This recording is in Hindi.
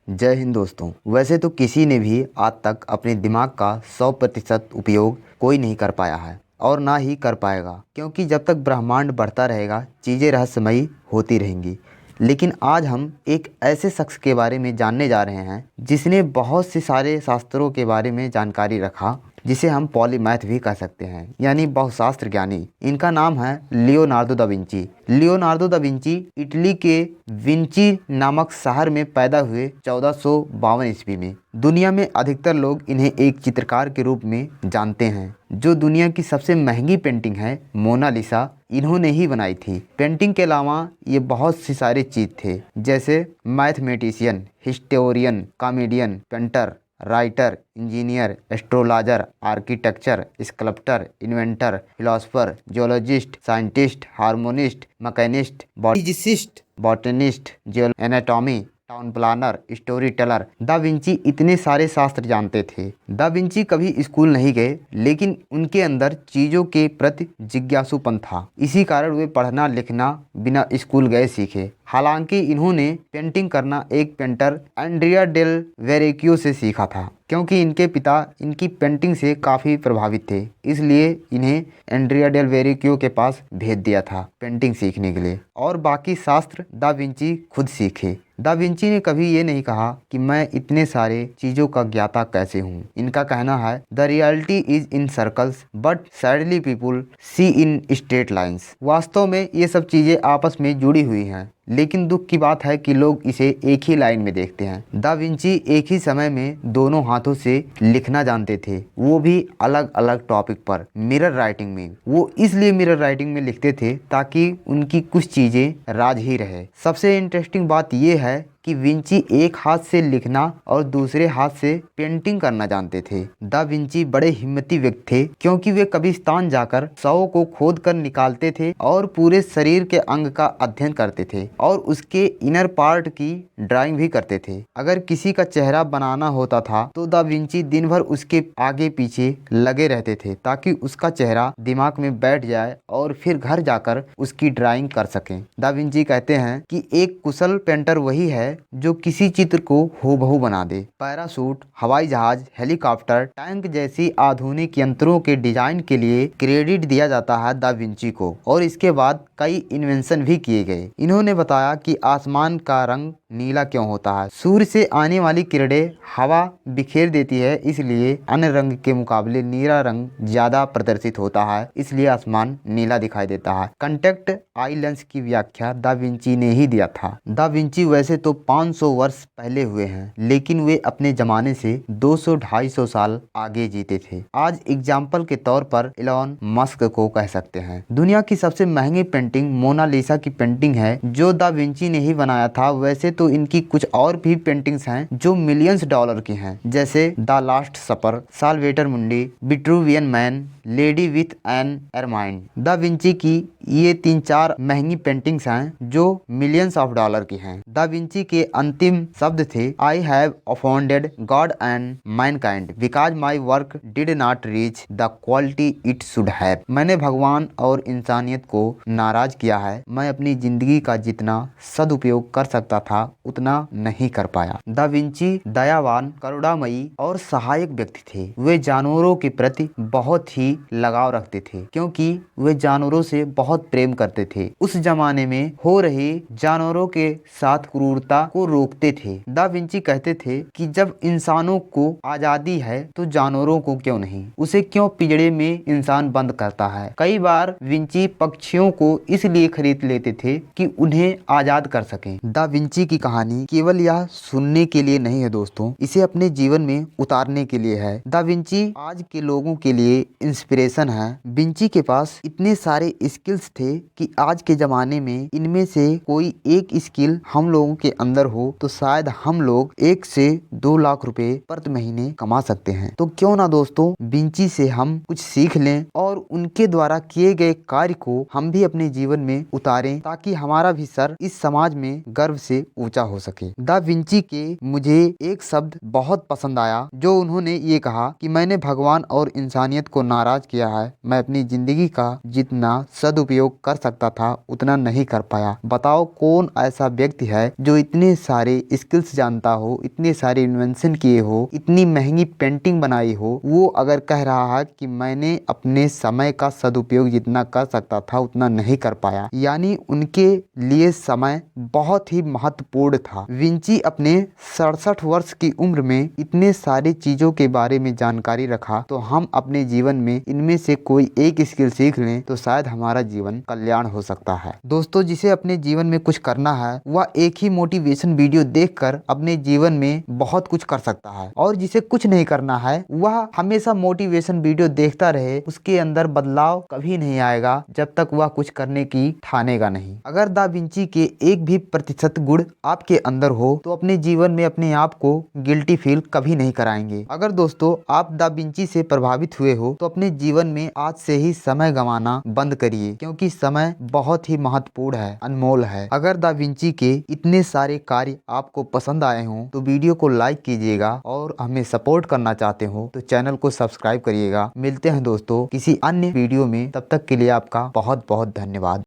जय हिंद दोस्तों। वैसे तो किसी ने भी आज तक अपने दिमाग का 100% उपयोग कोई नहीं कर पाया है और ना ही कर पाएगा, क्योंकि जब तक ब्रह्मांड बढ़ता रहेगा चीज़ें रहस्यमयी होती रहेंगी। लेकिन आज हम एक ऐसे शख्स के बारे में जानने जा रहे हैं जिसने बहुत से सारे शास्त्रों के बारे में जानकारी रखा, जिसे हम पॉलीमैथ भी कह सकते हैं, यानी बहुशास्त्र ज्ञानी। इनका नाम है Leonardo da Vinci. Leonardo da Vinci Italy के विंची नामक शहर में पैदा हुए 1452 ईस्वी में। दुनिया में अधिकतर लोग इन्हें एक चित्रकार के रूप में जानते हैं। जो दुनिया की सबसे महंगी पेंटिंग है मोनालिसा, इन्होंने ही बनाई थी। पेंटिंग के अलावा ये बहुत सी सारे चीज़ थे, जैसे mathematician, historian, comedian, painter, writer, engineer, astrologer, architecture, sculptor, inventor, philosopher, geologist, scientist, harmonist, mechanist, physicist, botanist, anatomy, town planner, story teller. Da Vinci इतने सारे शास्त्र जानते थे। दा विंची कभी स्कूल नहीं गए, लेकिन उनके अंदर चीज़ों के प्रति जिज्ञासूपन था। इसी कारण वे पढ़ना लिखना बिना स्कूल गए सीखे। हालांकि इन्होंने पेंटिंग करना एक पेंटर एंड्रिया डेल वेरेक्यो से सीखा था, क्योंकि इनके पिता इनकी पेंटिंग से काफ़ी प्रभावित थे। इसलिए इन्हें एंड्रिया डेल वेरेक्यो के पास भेज दिया था पेंटिंग सीखने के लिए, और बाकी शास्त्र दा विंची खुद सीखे। दा विंची ने कभी ये नहीं कहा कि मैं इतने सारे चीज़ों का ज्ञाता कैसे हूँ। इनका कहना है, the reality is in circles but sadly people see in straight lines. वास्तव में ये सब चीज़ें आपस में जुड़ी हुई हैं, लेकिन दुख की बात है कि लोग इसे एक ही लाइन में देखते हैं। दा विंची एक ही समय में दोनों हाथों से लिखना जानते थे, वो भी अलग अलग टॉपिक पर, मिरर राइटिंग में। वो इसलिए मिरर राइटिंग में लिखते थे ताकि उनकी कुछ चीज़ें राज ही रहे। सबसे इंटरेस्टिंग बात यह है कि विंची एक हाथ से लिखना और दूसरे हाथ से पेंटिंग करना जानते थे। दा विंची बड़े हिम्मती व्यक्ति थे, क्योंकि वे कब्रिस्तान जाकर शवों को खोद कर निकालते थे और पूरे शरीर के अंग का अध्ययन करते थे और उसके इनर पार्ट की ड्राइंग भी करते थे। अगर किसी का चेहरा बनाना होता था तो दा विंची दिन भर उसके आगे पीछे लगे रहते थे, ताकि उसका चेहरा दिमाग में बैठ जाए और फिर घर जाकर उसकी ड्राइंग कर सकें। दा विंची कहते हैं कि एक कुशल पेंटर वही है जो किसी चित्र को हूबहू बना दे। पैराशूट, हवाई जहाज, हेलीकॉप्टर, टैंक जैसी आधुनिक यंत्रों के डिजाइन के लिए क्रेडिट दिया जाता है दा विंची को, और इसके बाद कई इन्वेंशन भी किए गए। इन्होंने बताया कि आसमान का रंग नीला क्यों होता है। सूर्य से आने वाली किरणें हवा बिखेर देती है, इसलिए अन्य रंग के मुकाबले नीला रंग ज्यादा प्रदर्शित होता है, इसलिए आसमान नीला दिखाई देता है। कॉन्टैक्ट आई लेंस की व्याख्या दा विंची ने ही दिया था। दा विंची वैसे तो 500 वर्ष पहले हुए हैं, लेकिन वे अपने जमाने से 200-250 साल आगे जीते थे। आज एग्जाम्पल के तौर पर इलॉन मस्क को कह सकते हैं। दुनिया की सबसे महंगी पेंटिंग मोनालिसा की पेंटिंग है, जो दा विंची ने ही बनाया था। वैसे तो इनकी कुछ और भी पेंटिंग्स हैं जो मिलियंस डॉलर की हैं, जैसे the last Supper, Salvator Mundi, Vitruvian Man, Lady with an Ermine. Da Vinci की ये 3-4 महंगी पेंटिंग्स हैं जो मिलियंस ऑफ डॉलर की हैं। दा विंची के अंतिम शब्द थे, I have offended God and Mankind because my work did not reach the quality it should have. मैंने भगवान और इंसानियत को नाराज किया है। मैं अपनी जिंदगी का जितना सदुपयोग कर सकता था उतना नहीं कर पाया। दा विंची दयावान, करुणामयी और सहायक व्यक्ति थे। वे जानवरों के प्रति बहुत ही लगाव रखते थे, क्योंकि वे जानवरों से बहुत प्रेम करते थे। उस जमाने में हो रही जानवरों के साथ क्रूरता को रोकते थे। दा विंची कहते थे कि जब इंसानों को आजादी है तो जानवरों को क्यों नहीं, उसे क्यों पिंजड़े में इंसान बंद करता है। कई बार विंची पक्षियों को इसलिए खरीद लेते थे कि उन्हें आजाद कर सकें। दा विंची की कहानी केवल यह सुनने के लिए नहीं है दोस्तों, इसे अपने जीवन में उतारने के लिए है। दा विंची आज के लोगों के लिए इंस्पिरेशन है। विंची के पास इतने सारे स्किल्स थे कि आज के जमाने में इनमें से कोई एक स्किल हम लोगों के अंदर हो तो शायद हम लोग 1 से 2 लाख रुपए प्रति महीने कमा सकते हैं। तो क्यों ना दोस्तों विंची से हम कुछ सीख लें और उनके द्वारा किए गए कार्य को हम भी अपने जीवन में उतारें, ताकि हमारा भी सर इस समाज में गर्व से ऊंचा हो सके। दा विंची के मुझे एक शब्द बहुत पसंद आया, जो उन्होंने ये कहा कि मैंने भगवान और इंसानियत को नाराज किया है। मैं अपनी जिंदगी का जितना सदुपयोग कर सकता था उतना नहीं कर पाया। बताओ कौन ऐसा व्यक्ति है जो इतने इतने सारे स्किल्स जानता हो, इतने सारे इन्वेंशन किए हो, इतनी महंगी पेंटिंग बनाई हो, वो अगर कह रहा है कि मैंने अपने समय का सदुपयोग जितना कर सकता था उतना नहीं कर पाया, यानी उनके लिए समय बहुत ही महत्वपूर्ण था। विंची अपने 67 वर्ष की उम्र में इतने सारी चीजों के बारे में जानकारी रखा, तो हम अपने जीवन में इनमें से कोई एक स्किल सीख लें तो शायद हमारा जीवन कल्याण हो सकता है। दोस्तों, जिसे अपने जीवन में कुछ करना है वह एक ही मोटिवेशन वीडियो देखकर अपने जीवन में बहुत कुछ कर सकता है, और जिसे कुछ नहीं करना है वह हमेशा मोटिवेशन वीडियो देखता रहे, उसके अंदर बदलाव कभी नहीं आएगा जब तक वह कुछ करने की ठानेगा नहीं। अगर दा विंची के एक भी प्रतिशत गुण आपके अंदर हो तो अपने जीवन में अपने आप को गिल्टी फील कभी नहीं कराएंगे। अगर दोस्तों आप दा विंची से प्रभावित हुए हो तो अपने जीवन में आज से ही समय गंवाना बंद करिए, क्योंकि समय बहुत ही महत्वपूर्ण है, अनमोल है। अगर दा विंची के इतने सारे कार्य आपको पसंद आए हों तो वीडियो को लाइक कीजिएगा, और हमें सपोर्ट करना चाहते हो तो चैनल को सब्सक्राइब करिएगा। मिलते हैं दोस्तों किसी अन्य वीडियो में, तब तक के लिए आपका बहुत बहुत धन्यवाद।